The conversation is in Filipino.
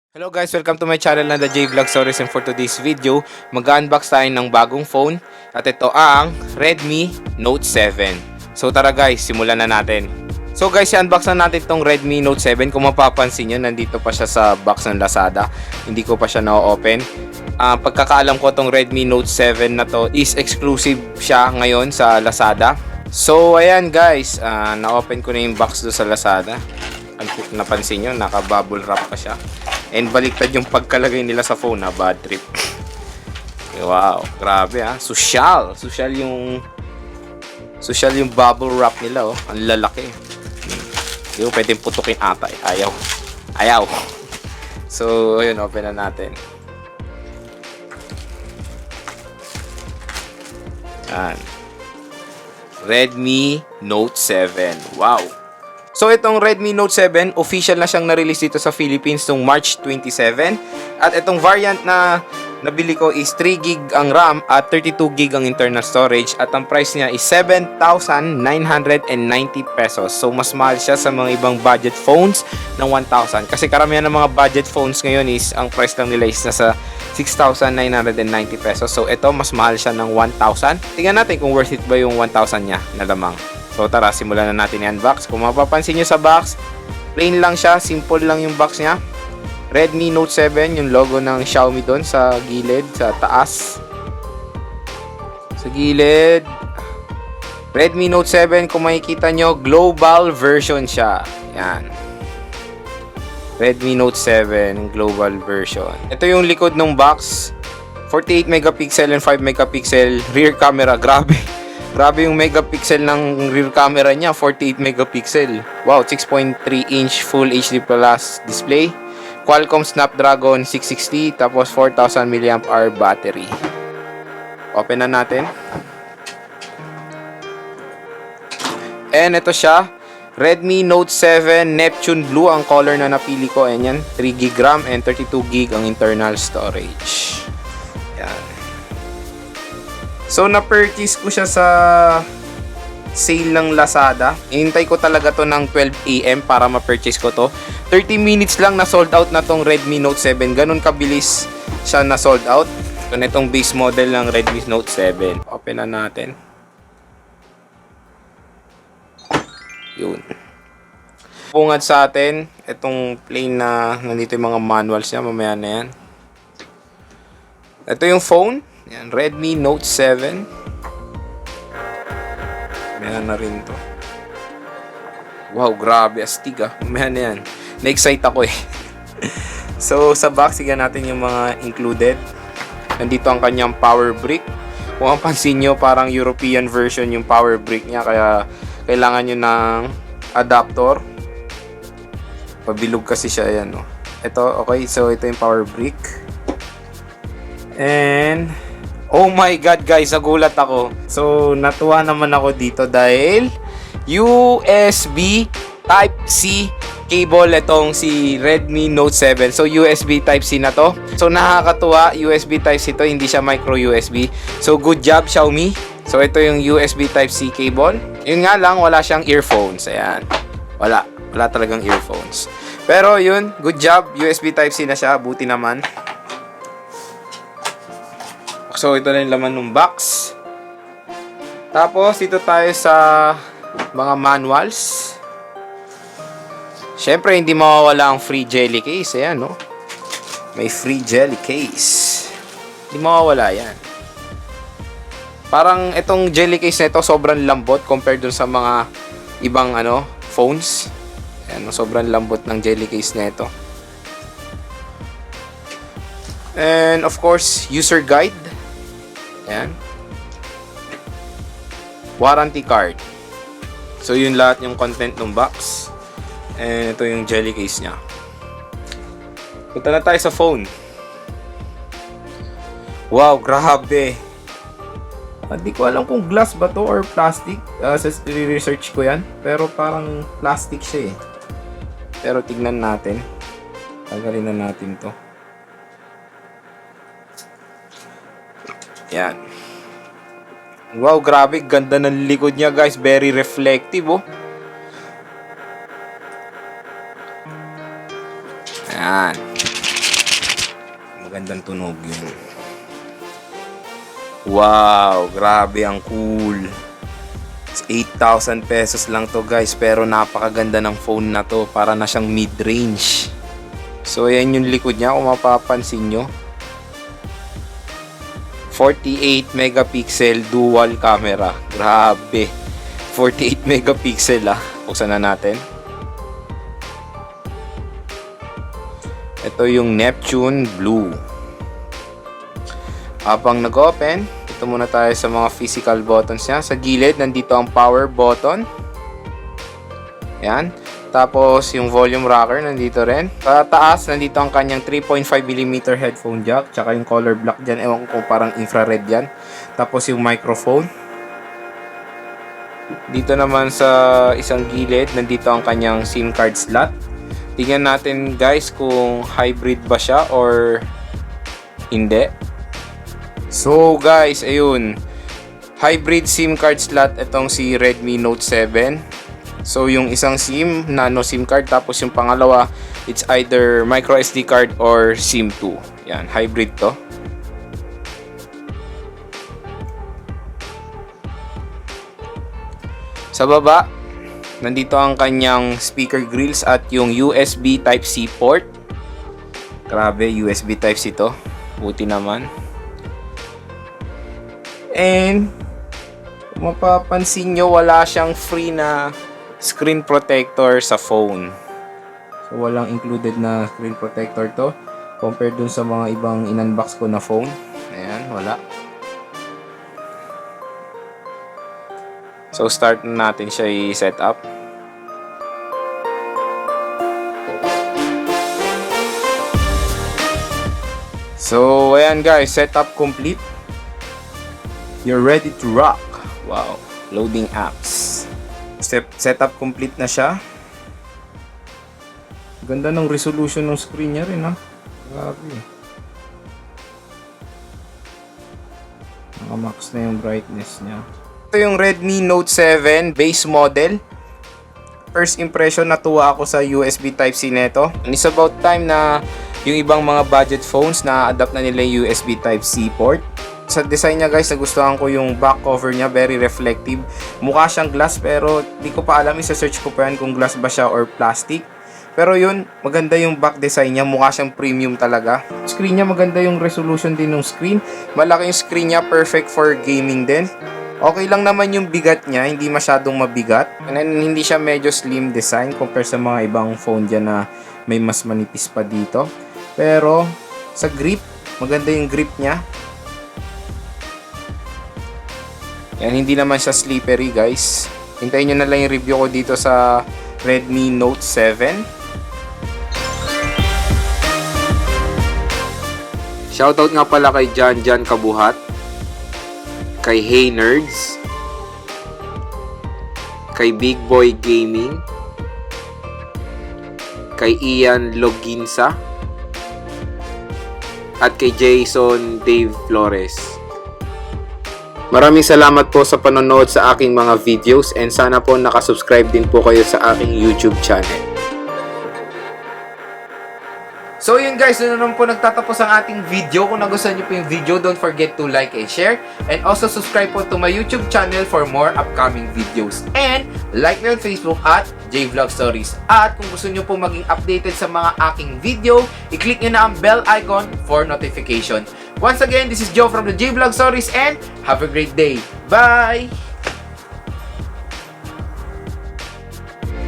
Hello guys, welcome to my channel na The J Vlog Stories, and for today's video, mag-unbox tayo ng bagong phone at ito ang Redmi Note 7. So tara guys, simulan na natin. So guys, i-unbox na natin itong Redmi Note 7. Kung mapapansin nyo, nandito pa siya sa box ng Lazada. Hindi ko pa siya na-open. Pagkakaalam ko itong Redmi Note 7 na to is exclusive siya ngayon sa Lazada. So ayan guys, na-open ko na yung box do sa Lazada. Napansin nyo, naka-bubble wrap pa siya. And baliktad yung pagkalagay nila sa phone, na bad trip. Wow, grabe ha. Social yung bubble wrap nila, oh. Ang lalaki. Hindi ko pwedeng putukin ata, eh. Ayaw. So, ayun, open na natin. Yan. Redmi Note 7. Wow. So itong Redmi Note 7, official na siyang na-release dito sa Philippines noong March 27. At itong variant na nabili ko is 3GB ang RAM at 32GB ang internal storage. At ang price niya is 7,990 pesos. So mas mahal siya sa mga ibang budget phones ng 1,000. Kasi karamihan ng mga budget phones ngayon is ang price lang nila is nasa 6,990 pesos. So ito mas mahal siya ng 1,000. Tingnan natin kung worth it ba yung 1,000 niya na lamang. So tara, simulan na natin i-unbox. Kung mapapansin nyo sa box, plain lang siya, simple lang yung box niya. Redmi Note 7, yung logo ng Xiaomi doon sa gilid, sa taas. Sa gilid. Redmi Note 7, kung makikita nyo, global version siya. Yan. Redmi Note 7, global version. Ito yung likod ng box. 48 megapixel and 5 megapixel rear camera. Grabe yung megapixel ng rear camera niya, 48 megapixel. Wow, 6.3-inch Full HD Plus display. Qualcomm Snapdragon 660, tapos 4,000 mAh battery. Open na natin. And ito siya, Redmi Note 7 Neptune Blue ang color na napili ko. Ayan yan, 3GB RAM and 32GB ang internal storage. Yan. So, na-purchase ko siya sa sale ng Lazada. Hinintay ko talaga to ng 12 AM para ma-purchase ko to. 30 minutes lang na sold out na tong Redmi Note 7. Ganun kabilis siya na sold out. So, itong base model ng Redmi Note 7. Open na natin. Yun. Pungad sa atin, itong plain na nandito yung mga manuals niya. Mamaya na yan. Ito yung phone. Yan, Redmi Note 7. Meron na rin to. Wow, grabe, astig ah. Meron na yan. Na-excite ako eh. So, sa box, sigan natin yung mga included. Nandito ang kanyang power brick. Kung ang pansin nyo, parang European version yung power brick niya. Kaya, kailangan nyo ng adapter. Pabilog kasi siya, yan. No? Ito, okay. So, ito yung power brick. And oh my god guys, nagulat ako. So, natuwa naman ako dito dahil USB Type-C cable itong si Redmi Note 7. So, USB Type-C na to. So, nakakatuwa. USB Type-C to, hindi siya micro USB. So, good job Xiaomi. So, ito yung USB Type-C cable. Yun nga lang, wala siyang earphones. Ayan. Wala talagang earphones. Pero yun, good job. USB Type-C na siya. Buti naman. So, ito na yung laman ng box. Tapos, dito tayo sa mga manuals. Siyempre, hindi mawawala ang free jelly case. Ayan, no? May free jelly case. Hindi mawawala yan. Parang itong jelly case na ito, sobrang lambot compared dun sa mga ibang phones. Ayan, no? Sobrang lambot ng jelly case na ito. And, of course, user guide. Ayan. Warranty card. So, yun lahat yung content ng box. And ito yung jelly case niya. Punta na tayo sa phone. Wow, grabe. Hindi ko alam kung glass ba to or plastic. Research ko yan. Pero parang plastic siya eh. Pero tignan natin. Tagalin na natin to. Yan. Wow, grabe. Ganda ng likod niya, guys. Very reflective, oh. Yan. Magandang tunog yun. Wow, grabe ang cool. 8,000 pesos lang to guys, pero napakaganda ng phone na to. Para na siyang mid-range. So ayan yung likod niya kung mapapansin nyo. 48 megapixel dual camera. Grabe. 48 megapixel Buksan na natin. Ito yung Neptune Blue. Habang nag-open, ito muna tayo sa mga physical buttons niya. Sa gilid, nandito ang power button. Ayan. Tapos, yung volume rocker, nandito rin. Sa taas, nandito ang kanyang 3.5mm headphone jack. Tsaka yung color block dyan. Ewan ko, parang infrared yan. Tapos, yung microphone. Dito naman sa isang gilid, nandito ang kanyang SIM card slot. Tingnan natin guys kung hybrid ba siya or hindi. So guys, ayun. Hybrid SIM card slot itong si Redmi Note 7. So yung isang SIM, nano SIM card, tapos yung pangalawa, it's either micro SD card or SIM 2. Yan, hybrid to. Sa baba, nandito ang kanyang speaker grills at yung USB Type-C port. Grabe, USB Type-C to. Buti naman. And, kung mapapansin nyo, wala siyang free na screen protector sa phone. So, walang included na screen protector to. Compared dun sa mga ibang in-unbox ko na phone. Ayan, wala. So, start na natin siya i-set up. So, ayan guys, setup complete. You're ready to rock. Wow, loading apps. Setup complete na siya. Ganda ng resolution ng screen niya rin, ha. Grabe. Naka-max na yung brightness niya. Ito yung Redmi Note 7 base model. First impression, natuwa ako sa USB Type-C nito. It's about time na yung ibang mga budget phones na adapt na nila yung USB Type-C port. Sa design niya guys, nagustuhan ko yung back cover niya, very reflective. Mukha siyang glass pero di ko pa alam, isa-search ko pa yan kung glass ba siya or plastic. Pero yun, maganda yung back design niya, mukha siyang premium talaga. Screen niya, maganda yung resolution din ng screen. Malaki yung screen niya, perfect for gaming din. Okay lang naman yung bigat niya, hindi masyadong mabigat. And then, hindi siya medyo slim design compare sa mga ibang phone dyan na may mas manipis pa dito. Pero, sa grip, maganda yung grip niya. Yan, hindi naman siya slippery guys. Hintayin nyo na lang yung review ko dito sa Redmi Note 7. Shoutout nga pala kay Jan Kabuhat, kay Hey Nerds, kay Big Boy Gaming, kay Ian Loginsa, at kay Jason Dave Flores. Maraming salamat po sa panonood sa aking mga videos and sana po nakasubscribe din po kayo sa aking YouTube channel. So yun guys, doon naman po nagtatapos ang ating video. Kung nagustuhan nyo po yung video, don't forget to like and share. And also subscribe po to my YouTube channel for more upcoming videos. And like me on Facebook at JVlog Stories. At kung gusto nyo po maging updated sa mga aking video, i-click nyo na ang bell icon for notification. Once again, this is Joe from the JVlog Stories and have a great day. Bye!